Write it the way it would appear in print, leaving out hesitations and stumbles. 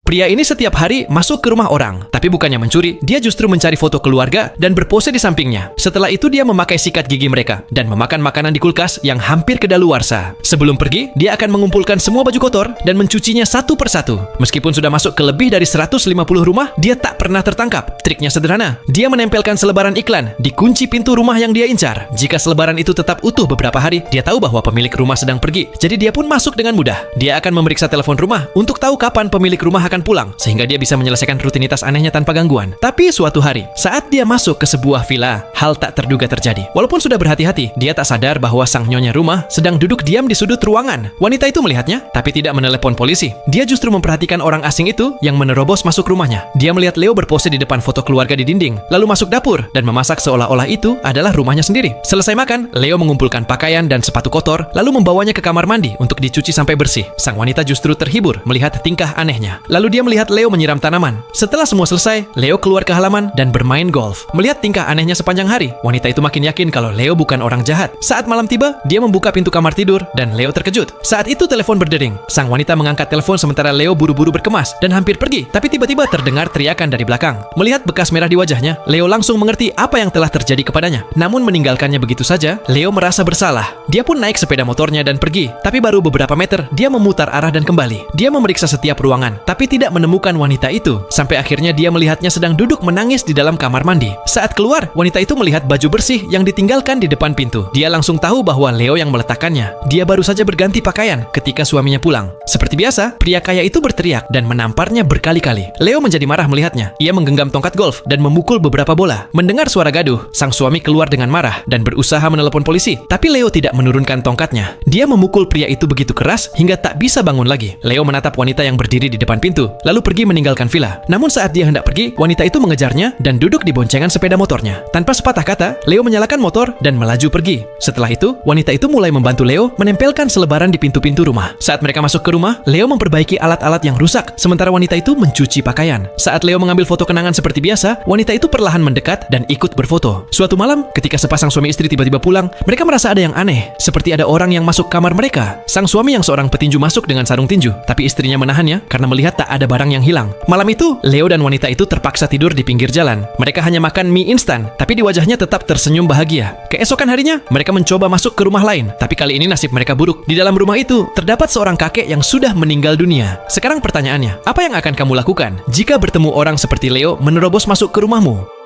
Pria ini setiap hari masuk ke rumah orang, tapi bukannya mencuri, dia justru mencari foto keluarga dan berpose di sampingnya. Setelah itu dia memakai sikat gigi mereka dan memakan makanan di kulkas yang hampir kedaluarsa. Sebelum pergi, dia akan mengumpulkan semua baju kotor dan mencucinya satu persatu. Meskipun sudah masuk ke lebih dari 150 rumah, dia tak pernah tertangkap. Triknya sederhana, dia menempelkan selebaran iklan di kunci pintu rumah yang dia incar. Jika selebaran itu tetap utuh beberapa hari, dia tahu bahwa pemilik rumah sedang pergi, jadi dia pun masuk dengan mudah. Dia akan memeriksa telepon rumah untuk tahu kapan pemilik rumah akan pulang, sehingga dia bisa menyelesaikan rutinitas anehnya tanpa gangguan. Tapi suatu hari, saat dia masuk ke sebuah villa, hal tak terduga terjadi. Walaupun sudah berhati-hati, dia tak sadar bahwa sang nyonya rumah sedang duduk diam di sudut ruangan. Wanita itu melihatnya, tapi tidak menelepon polisi. Dia justru memperhatikan orang asing itu yang menerobos masuk rumahnya. Dia melihat Leo berpose di depan foto keluarga di dinding, lalu masuk dapur dan memasak seolah-olah itu adalah rumahnya sendiri. Selesai makan, Leo mengumpulkan pakaian dan sepatu kotor, lalu membawanya ke kamar mandi untuk dicuci sampai bersih. Sang wanita justru terhibur melihat tingkah anehnya. Lalu dia melihat Leo menyiram tanaman. Setelah semua selesai, Leo keluar ke halaman dan bermain golf. Melihat tingkah anehnya sepanjang hari, wanita itu makin yakin kalau Leo bukan orang jahat. Saat malam tiba, dia membuka pintu kamar tidur dan Leo terkejut. Saat itu telepon berdering. Sang wanita mengangkat telepon sementara Leo buru-buru berkemas dan hampir pergi. Tapi tiba-tiba terdengar teriakan dari belakang. Melihat bekas merah di wajahnya, Leo langsung mengerti apa yang telah terjadi kepadanya. Namun meninggalkannya begitu saja, Leo merasa bersalah. Dia pun naik sepeda motornya dan pergi. Tapi baru beberapa meter, dia memutar arah dan kembali. Dia memeriksa setiap ruangan, tapi tidak menemukan wanita itu. Sampai akhirnya dia melihatnya sedang duduk menangis di dalam kamar mandi. Saat keluar, wanita itu melihat baju bersih yang ditinggalkan di depan pintu. Dia langsung tahu bahwa Leo yang meletakkannya. Dia baru saja berganti pakaian ketika suaminya pulang. Seperti biasa, pria kaya itu berteriak dan menamparnya berkali-kali. Leo menjadi marah melihatnya. Ia menggenggam tongkat golf dan memukul beberapa bola. Mendengar suara gaduh, sang suami keluar dengan marah dan berusaha menelepon polisi. Tapi Leo tidak menurunkan tongkatnya. Dia memukul pria itu begitu keras hingga tak bisa bangun lagi. Leo menatap wanita yang berdiri di depan pintu, lalu pergi meninggalkan villa. Namun saat dia hendak pergi, wanita itu mengejarnya dan duduk di boncengan sepeda motornya. Tanpa sepatah kata, Leo menyalakan motor dan melaju pergi. Setelah itu, wanita itu mulai membantu Leo menempelkan selebaran di pintu-pintu rumah. Saat mereka masuk ke rumah, Leo memperbaiki alat-alat yang rusak, sementara wanita itu mencuci pakaian. Saat Leo mengambil foto kenangan seperti biasa, wanita itu perlahan mendekat dan ikut berfoto. Suatu malam, ketika sepasang suami istri tiba-tiba pulang, mereka merasa ada yang aneh, seperti ada orang yang masuk kamar mereka. Sang suami yang seorang petinju masuk dengan sarung tinju, tapi istrinya menahannya karena melihat tak ada barang yang hilang. Malam itu, Leo dan wanita itu terpaksa tidur di pinggir jalan. Mereka hanya makan mie instan, tapi di wajahnya tetap tersenyum bahagia. Keesokan harinya, mereka mencoba masuk ke rumah lain, tapi kali ini nasib mereka buruk. Di dalam rumah itu, terdapat seorang kakek yang sudah meninggal dunia. Sekarang pertanyaannya, apa yang akan kamu lakukan jika bertemu orang seperti Leo menerobos masuk ke rumahmu?